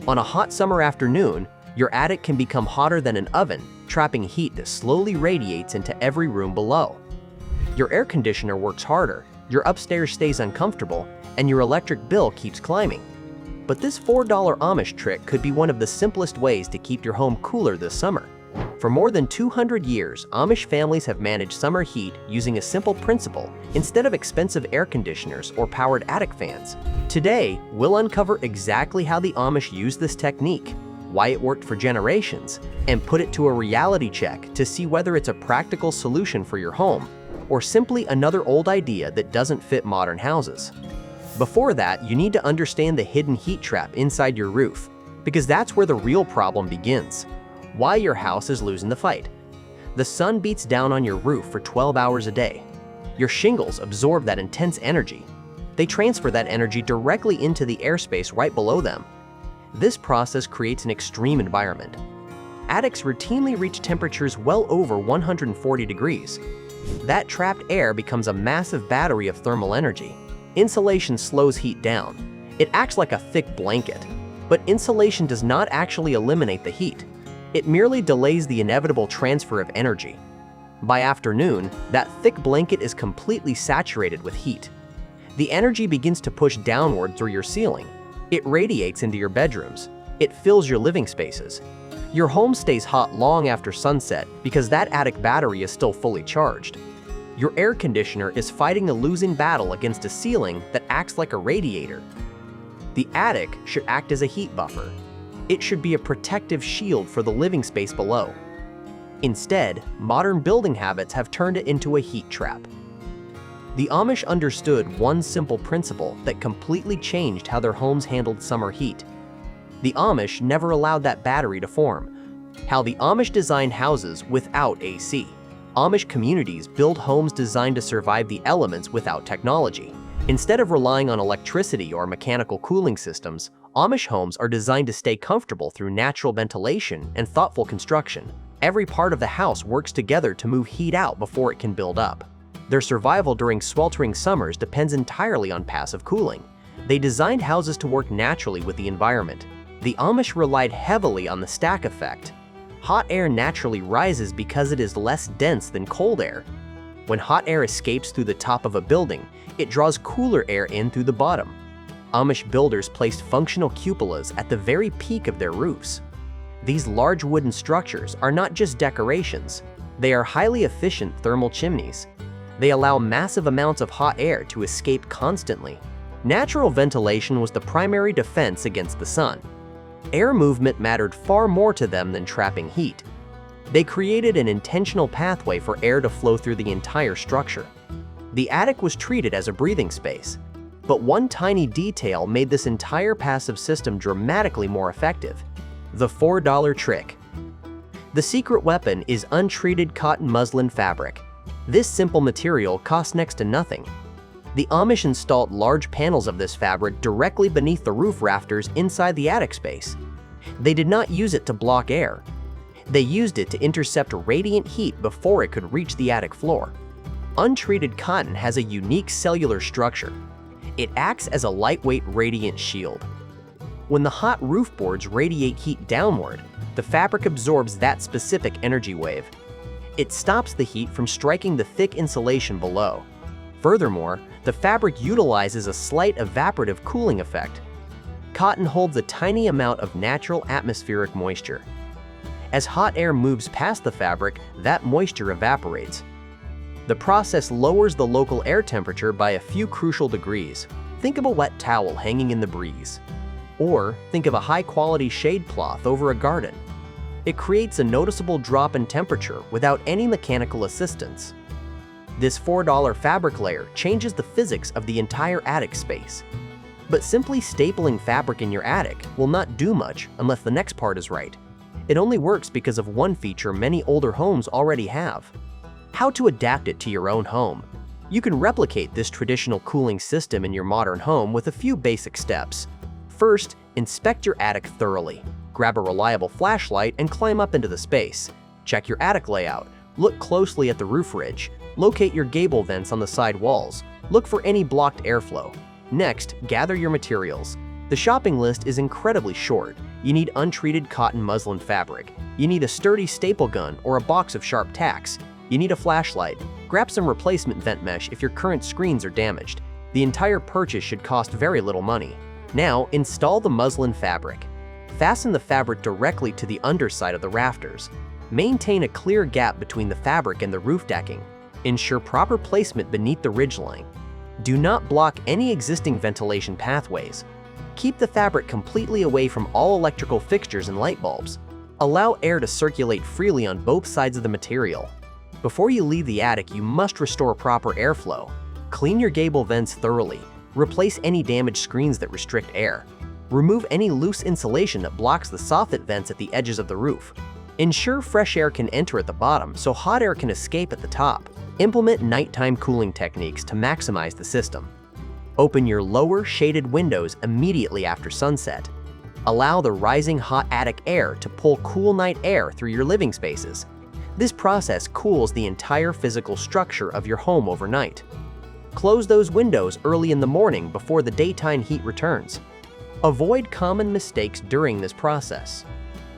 On a hot summer afternoon, your attic can become hotter than an oven, trapping heat that slowly radiates into every room below. Your air conditioner works harder, your upstairs stays uncomfortable, and your electric bill keeps climbing. But this $4 Amish trick could be one of the simplest ways to keep your home cooler this summer. For more than 200 years, Amish families have managed summer heat using a simple principle instead of expensive air conditioners or powered attic fans. Today, we'll uncover exactly how the Amish use this technique, why it worked for generations, and put it to a reality check to see whether it's a practical solution for your home or simply another old idea that doesn't fit modern houses. Before that, you need to understand the hidden heat trap inside your roof, because that's where the real problem begins. Why your house is losing the fight. The sun beats down on your roof for 12 hours a day. Your shingles absorb that intense energy. They transfer that energy directly into the airspace right below them. This process creates an extreme environment. Attics routinely reach temperatures well over 140 degrees. That trapped air becomes a massive battery of thermal energy. Insulation slows heat down. It acts like a thick blanket. But insulation does not actually eliminate the heat. It merely delays the inevitable transfer of energy. By afternoon, that thick blanket is completely saturated with heat. The energy begins to push downward through your ceiling. It radiates into your bedrooms. It fills your living spaces. Your home stays hot long after sunset because that attic battery is still fully charged. Your air conditioner is fighting a losing battle against a ceiling that acts like a radiator. The attic should act as a heat buffer. It should be a protective shield for the living space below. Instead, modern building habits have turned it into a heat trap. The Amish understood one simple principle that completely changed how their homes handled summer heat. The Amish never allowed that battery to form. How the Amish designed houses without AC. Amish communities build homes designed to survive the elements without technology. Instead of relying on electricity or mechanical cooling systems, Amish homes are designed to stay comfortable through natural ventilation and thoughtful construction. Every part of the house works together to move heat out before it can build up. Their survival during sweltering summers depends entirely on passive cooling. They designed houses to work naturally with the environment. The Amish relied heavily on the stack effect. Hot air naturally rises because it is less dense than cold air. When hot air escapes through the top of a building, it draws cooler air in through the bottom. Amish builders placed functional cupolas at the very peak of their roofs. These large wooden structures are not just decorations, they are highly efficient thermal chimneys. They allow massive amounts of hot air to escape constantly. Natural ventilation was the primary defense against the sun. Air movement mattered far more to them than trapping heat. They created an intentional pathway for air to flow through the entire structure. The attic was treated as a breathing space. But one tiny detail made this entire passive system dramatically more effective: the $4 trick. The secret weapon is untreated cotton muslin fabric. This simple material costs next to nothing. The Amish installed large panels of this fabric directly beneath the roof rafters inside the attic space. They did not use it to block air. They used it to intercept radiant heat before it could reach the attic floor. Untreated cotton has a unique cellular structure. It acts as a lightweight radiant shield. When the hot roof boards radiate heat downward, the fabric absorbs that specific energy wave. It stops the heat from striking the thick insulation below. Furthermore, the fabric utilizes a slight evaporative cooling effect. Cotton holds a tiny amount of natural atmospheric moisture. As hot air moves past the fabric, that moisture evaporates. The process lowers the local air temperature by a few crucial degrees. Think of a wet towel hanging in the breeze. Or think of a high-quality shade cloth over a garden. It creates a noticeable drop in temperature without any mechanical assistance. This $4 fabric layer changes the physics of the entire attic space. But simply stapling fabric in your attic will not do much unless the next part is right. It only works because of one feature many older homes already have: how to adapt it to your own home. You can replicate this traditional cooling system in your modern home with a few basic steps. First, inspect your attic thoroughly. Grab a reliable flashlight and climb up into the space. Check your attic layout. Look closely at the roof ridge. Locate your gable vents on the side walls. Look for any blocked airflow. Next, gather your materials. The shopping list is incredibly short. You need untreated cotton muslin fabric. You need a sturdy staple gun or a box of sharp tacks. You need a flashlight. Grab some replacement vent mesh if your current screens are damaged. The entire purchase should cost very little money. Now, install the muslin fabric. Fasten the fabric directly to the underside of the rafters. Maintain a clear gap between the fabric and the roof decking. Ensure proper placement beneath the ridgeline. Do not block any existing ventilation pathways. Keep the fabric completely away from all electrical fixtures and light bulbs. Allow air to circulate freely on both sides of the material. Before you leave the attic, you must restore proper airflow. Clean your gable vents thoroughly. Replace any damaged screens that restrict air. Remove any loose insulation that blocks the soffit vents at the edges of the roof. Ensure fresh air can enter at the bottom so hot air can escape at the top. Implement nighttime cooling techniques to maximize the system. Open your lower shaded windows immediately after sunset. Allow the rising hot attic air to pull cool night air through your living spaces. This process cools the entire physical structure of your home overnight. Close those windows early in the morning before the daytime heat returns. Avoid common mistakes during this process.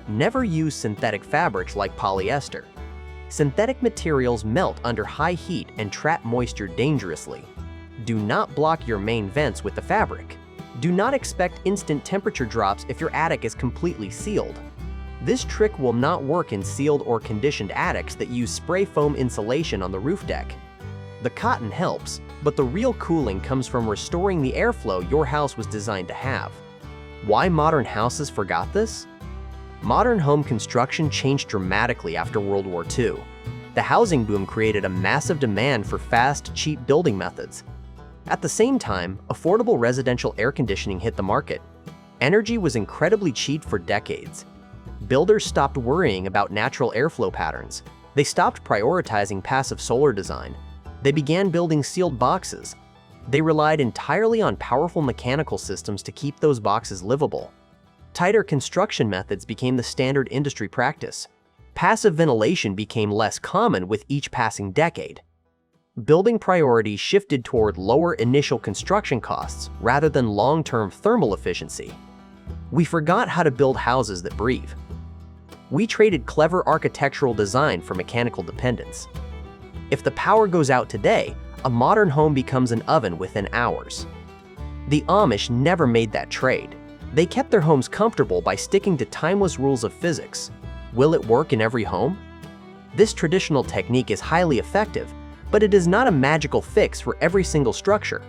Never use synthetic fabrics like polyester. Synthetic materials melt under high heat and trap moisture dangerously. Do not block your main vents with the fabric. Do not expect instant temperature drops if your attic is completely sealed. This trick will not work in sealed or conditioned attics that use spray foam insulation on the roof deck. The cotton helps, but the real cooling comes from restoring the airflow your house was designed to have. Why modern houses forgot this? Modern home construction changed dramatically after World War II. The housing boom created a massive demand for fast, cheap building methods. At the same time, affordable residential air conditioning hit the market. Energy was incredibly cheap for decades. Builders stopped worrying about natural airflow patterns. They stopped prioritizing passive solar design. They began building sealed boxes. They relied entirely on powerful mechanical systems to keep those boxes livable. Tighter construction methods became the standard industry practice. Passive ventilation became less common with each passing decade. Building priorities shifted toward lower initial construction costs rather than long-term thermal efficiency. We forgot how to build houses that breathe. We traded clever architectural design for mechanical dependence. If the power goes out today, a modern home becomes an oven within hours. The Amish never made that trade. They kept their homes comfortable by sticking to timeless rules of physics. Will it work in every home? This traditional technique is highly effective, but it is not a magical fix for every single structure.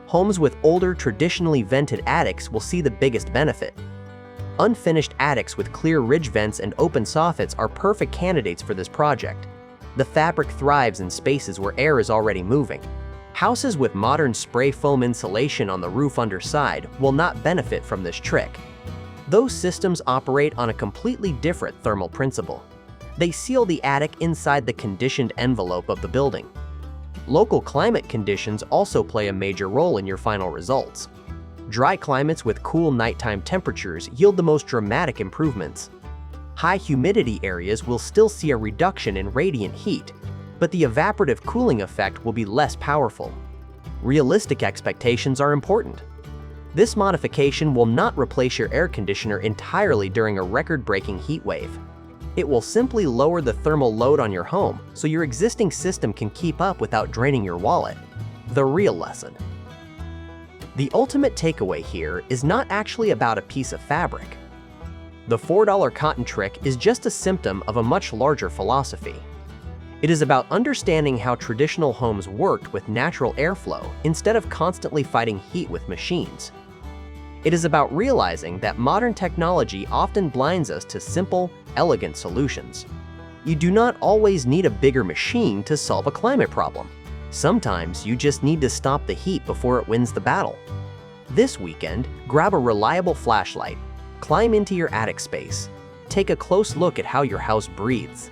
Homes with older, traditionally vented attics will see the biggest benefit. Unfinished attics with clear ridge vents and open soffits are perfect candidates for this project. The fabric thrives in spaces where air is already moving. Houses with modern spray foam insulation on the roof underside will not benefit from this trick. Those systems operate on a completely different thermal principle. They seal the attic inside the conditioned envelope of the building. Local climate conditions also play a major role in your final results. Dry climates with cool nighttime temperatures yield the most dramatic improvements. High humidity areas will still see a reduction in radiant heat, but the evaporative cooling effect will be less powerful. Realistic expectations are important. This modification will not replace your air conditioner entirely during a record-breaking heat wave. It will simply lower the thermal load on your home so your existing system can keep up without draining your wallet. The real lesson. The ultimate takeaway here is not actually about a piece of fabric. The $4 cotton trick is just a symptom of a much larger philosophy. It is about understanding how traditional homes worked with natural airflow instead of constantly fighting heat with machines. It is about realizing that modern technology often blinds us to simple, elegant solutions. You do not always need a bigger machine to solve a climate problem. Sometimes you just need to stop the heat before it wins the battle. This weekend, grab a reliable flashlight, climb into your attic space, take a close look at how your house breathes.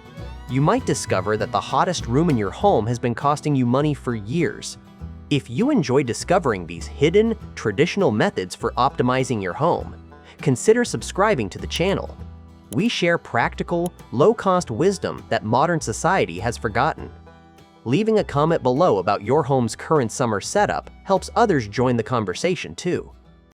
You might discover that the hottest room in your home has been costing you money for years. If you enjoy discovering these hidden, traditional methods for optimizing your home, consider subscribing to the channel. We share practical, low-cost wisdom that modern society has forgotten. Leaving a comment below about your home's current summer setup helps others join the conversation too.